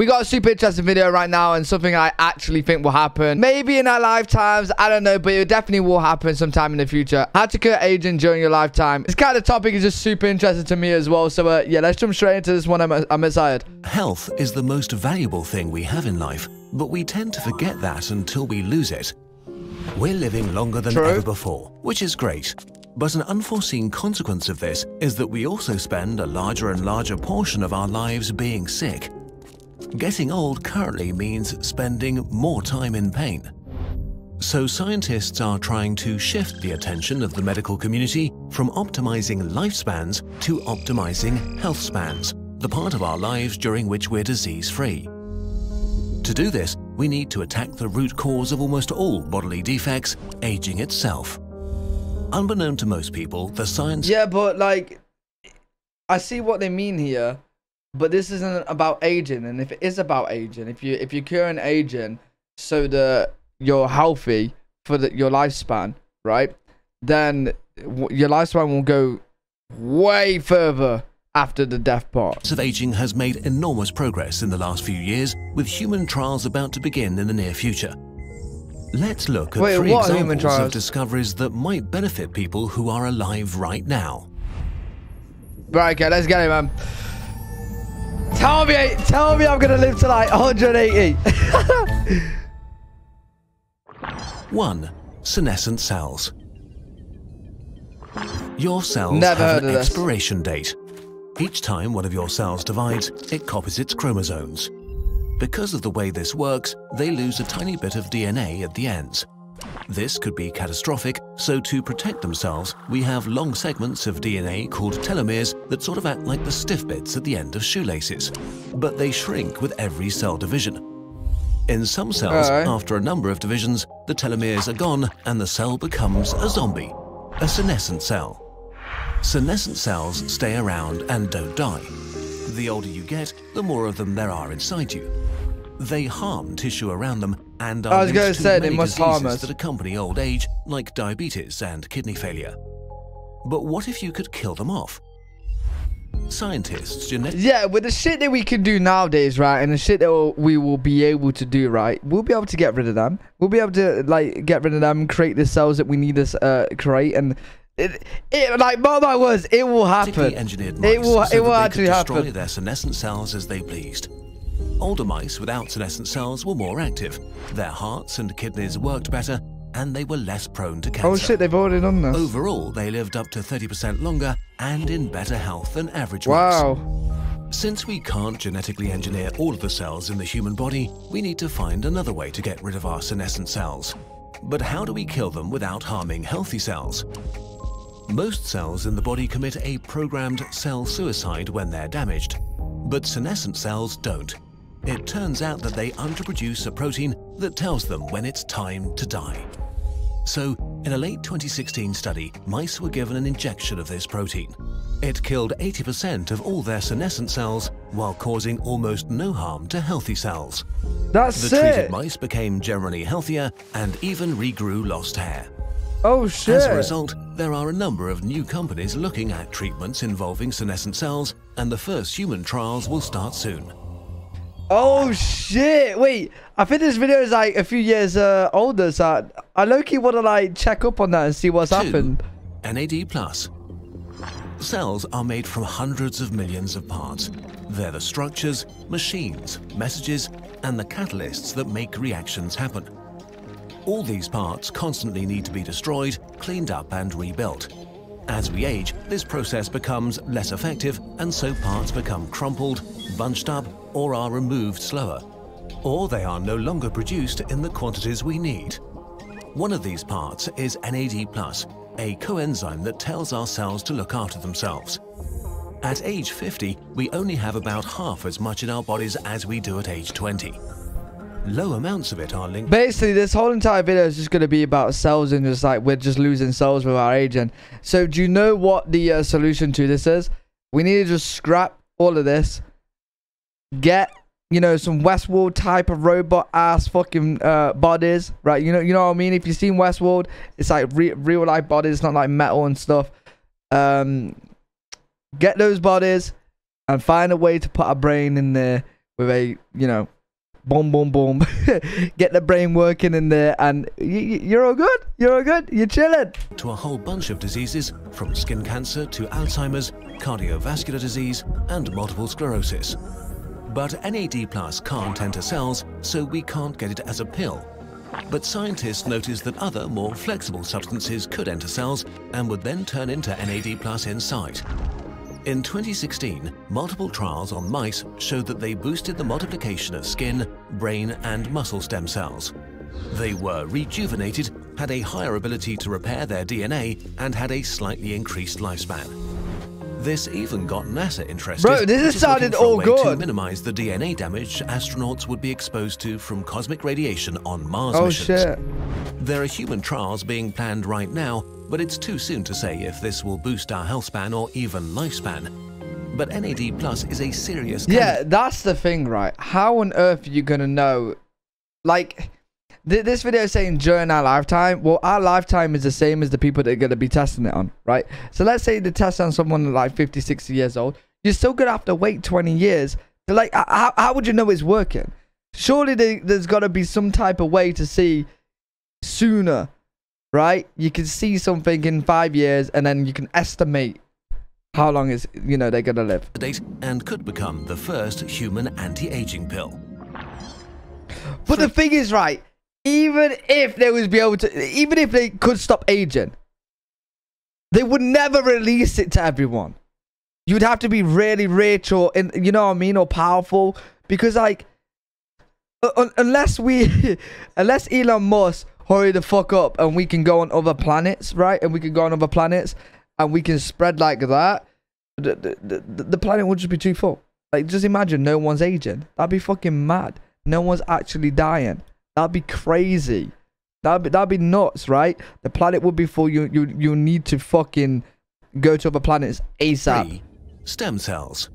We got a super interesting video right now and something I actually think will happen. Maybe in our lifetimes, I don't know, but it definitely will happen sometime in the future. How to cure aging during your lifetime. This kind of topic is just super interesting to me as well. So yeah, let's jump straight into this one. I'm excited. Health is the most valuable thing we have in life, but we tend to forget that until we lose it. We're living longer than ever before, which is great. But an unforeseen consequence of this is that we also spend a larger and larger portion of our lives being sick. Getting old currently means spending more time in pain. So scientists are trying to shift the attention of the medical community from optimizing lifespans to optimizing health spans, the part of our lives during which we're disease-free. To do this, we need to attack the root cause of almost all bodily defects, aging itself. Unbeknown to most people, the science... Yeah, but like, I see what they mean here. But this isn't about aging, and if it is about aging, if you're curing aging so that you're healthy for your lifespan, right? Then your lifespan will go way further after the death part. Of aging has made enormous progress in the last few years, with human trials about to begin in the near future. Let's look at 3 examples of discoveries that might benefit people who are alive right now. Right, okay, let's get it, man. Tell me I'm gonna live to like 180. 1. Senescent cells. Your cells Never have an expiration date. Each time one of your cells divides, it copies its chromosomes. Because of the way this works, they lose a tiny bit of DNA at the ends. This could be catastrophic, so to protect themselves, we have long segments of DNA called telomeres that sort of act like the stiff bits at the end of shoelaces. But they shrink with every cell division. In some cells, after a number of divisions, the telomeres are gone and the cell becomes a zombie, a senescent cell. Senescent cells stay around and don't die. The older you get, the more of them there are inside you. They harm tissue around them and are linked to many diseases that accompany old age, like diabetes and kidney failure. But what if you could kill them off? Scientists, yeah, with the shit that we can do nowadays, right, and the shit that we will be able to do, right, we'll be able to get rid of them. We'll be able to like get rid of them, create the cells that we need to create, and it like by my words, it will happen. It will actually happen. Destroy their senescent cells as they pleased. Older mice without senescent cells were more active. Their hearts and kidneys worked better, and they were less prone to cancer. Oh shit, they've already done this. Overall, they lived up to 30% longer and in better health than average mice. Wow. Since we can't genetically engineer all of the cells in the human body, we need to find another way to get rid of our senescent cells. But how do we kill them without harming healthy cells? Most cells in the body commit a programmed cell suicide when they're damaged, but senescent cells don't. It turns out that they underproduce a protein that tells them when it's time to die. So, in a late 2016 study, mice were given an injection of this protein. It killed 80% of all their senescent cells while causing almost no harm to healthy cells. That's the treated mice became generally healthier and even regrew lost hair. Oh shit. As a result, there are a number of new companies looking at treatments involving senescent cells, and the first human trials will start soon. Oh shit! Wait, I think this video is like a few years older, so I low-key want to like check up on that and see what's happened. NAD+. Cells are made from hundreds of millions of parts. They're the structures, machines, messages, and the catalysts that make reactions happen. All these parts constantly need to be destroyed, cleaned up, and rebuilt. As we age, this process becomes less effective, and so parts become crumpled, bunched up, or are removed slower. Or they are no longer produced in the quantities we need. One of these parts is NAD+, a coenzyme that tells our cells to look after themselves. At age 50, we only have about half as much in our bodies as we do at age 20. Low amounts of it are linked. Basically, this whole entire video is just going to be about cells and just like we're just losing cells with our aging. So do you know what the solution to this is? We need to just scrap all of this. Get, you know, some Westworld type of robot ass fucking bodies, right? You know what I mean? If you've seen Westworld, it's like real life bodies, not like metal and stuff. Get those bodies and find a way to put a brain in there with a, you know, boom, boom, boom. Get the brain working in there, and you're all good. You're all good. You're chilling. To a whole bunch of diseases, from skin cancer to Alzheimer's, cardiovascular disease, and multiple sclerosis. But NAD+ can't enter cells, so we can't get it as a pill. But scientists noticed that other, more flexible substances could enter cells and would then turn into NAD+ inside. In 2016, multiple trials on mice showed that they boosted the multiplication of skin, brain, and muscle stem cells. They were rejuvenated, had a higher ability to repair their DNA, and had a slightly increased lifespan. This even got NASA interested. Bro, this has sounded all good. To minimize the DNA damage astronauts would be exposed to from cosmic radiation on Mars missions. Shit. There are human trials being planned right now, but it's too soon to say if this will boost our health span or even lifespan. But NAD+ is a serious... Yeah, that's the thing, right? How on earth are you gonna know? Like, this video is saying during our lifetime. Well, our lifetime is the same as the people that are gonna be testing it on, right? So let's say they test on someone like 50, 60 years old. You're still gonna have to wait 20 years. To, like, how would you know it's working? Surely there's got to be some type of way to see sooner, right? You can see something in 5 years, and then you can estimate how long is, you know, they're gonna live. And could become the first human anti-aging pill. But the thing is, right, even if they was be able to, even if they could stop aging, they would never release it to everyone. You'd have to be really rich or, you know what I mean, or powerful, because like, unless Elon Musk hurry the fuck up and we can go on other planets, right? And we can go on other planets and we can spread like that, the planet would just be too full. Like, just imagine no one's aging. That'd be fucking mad. No one's actually dying. That'd be crazy. That'd be nuts, right? The planet would be full. You need to fucking go to other planets ASAP. 3. Stem cells.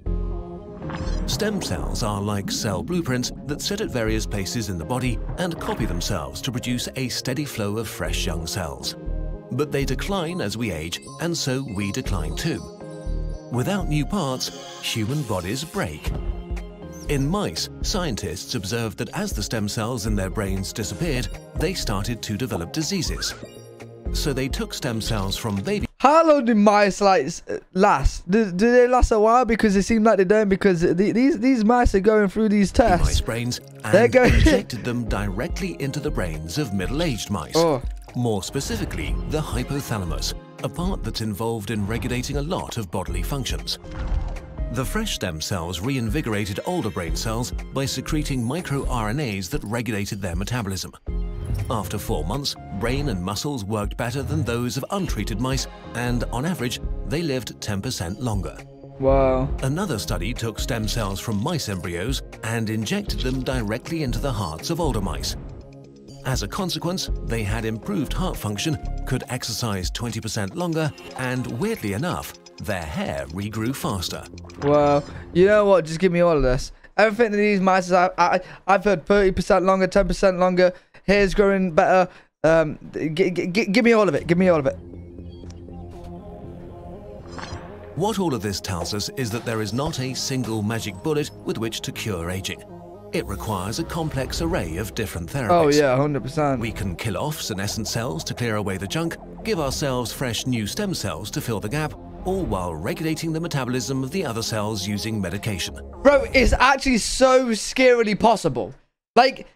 Stem cells are like cell blueprints that sit at various places in the body and copy themselves to produce a steady flow of fresh young cells. But they decline as we age, and so we decline too. Without new parts, human bodies break. In mice, scientists observed that as the stem cells in their brains disappeared, they started to develop diseases. So they took stem cells from baby... How long do mice like last? Do they last a while? Because it seems like they don't. Because these mice are going through these tests. Mice brains and injected them directly into the brains of middle-aged mice. More specifically, the hypothalamus, a part that's involved in regulating a lot of bodily functions. The fresh stem cells reinvigorated older brain cells by secreting microRNAs that regulated their metabolism. After 4 months, brain and muscles worked better than those of untreated mice, and on average, they lived 10% longer. Wow. Another study took stem cells from mice embryos and injected them directly into the hearts of older mice. As a consequence, they had improved heart function, could exercise 20% longer, and weirdly enough, their hair regrew faster. Well, you know what? Just give me all of this. Everything that these mice, I've heard 30% longer, 10% longer, hair's growing better. Give me all of it. Give me all of it. What all of this tells us is that there is not a single magic bullet with which to cure aging. It requires a complex array of different therapies. Oh yeah, 100%. We can kill off senescent cells to clear away the junk, give ourselves fresh new stem cells to fill the gap, all while regulating the metabolism of the other cells using medication. Bro, it's actually so scarily possible. Like,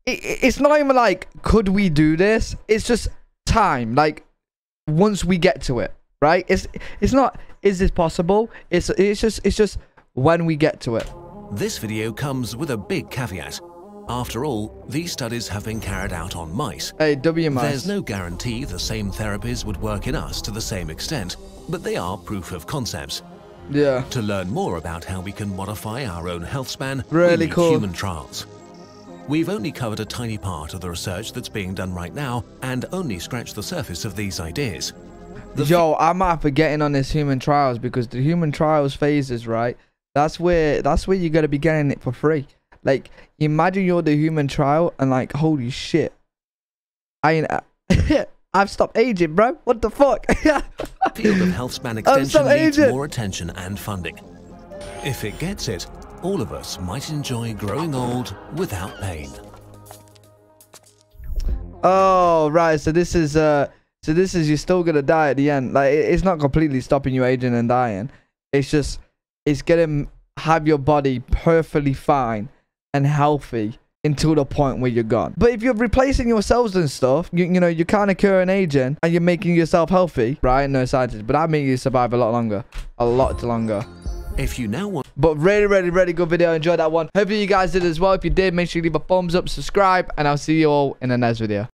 it's not even like, could we do this? It's just time. Like, once we get to it, right? It's not, is this possible? It's just when we get to it. This video comes with a big caveat. After all, these studies have been carried out on mice. Hey, W mice. There's no guarantee the same therapies would work in us to the same extent, but they are proof of concepts. Yeah. To learn more about how we can modify our own health span, really we need cool human trials. We've only covered a tiny part of the research that's being done right now and only scratched the surface of these ideas. Yo, I might be getting on this human trials, because the human trials phases, right? That's where you're gonna be getting it for free. Like, imagine you're the human trial and like, holy shit, I've stopped aging, bro. What the fuck? The field of health span extension needs more attention and funding. If it gets it, all of us might enjoy growing old without pain. Oh, right. So this is you're still gonna die at the end. Like, it's not completely stopping you aging and dying. It's just, it's gonna have your body perfectly fine and healthy until the point where you're gone. But if you're replacing your cells and stuff, you know, you're kind of curing aging and you're making yourself healthy, right? No scientists, but that makes you survive a lot longer. A lot longer. If you now want... But really good video. I enjoyed that one. Hopefully you guys did as well. If you did, make sure you leave a thumbs up, subscribe, and I'll see you all in the next video.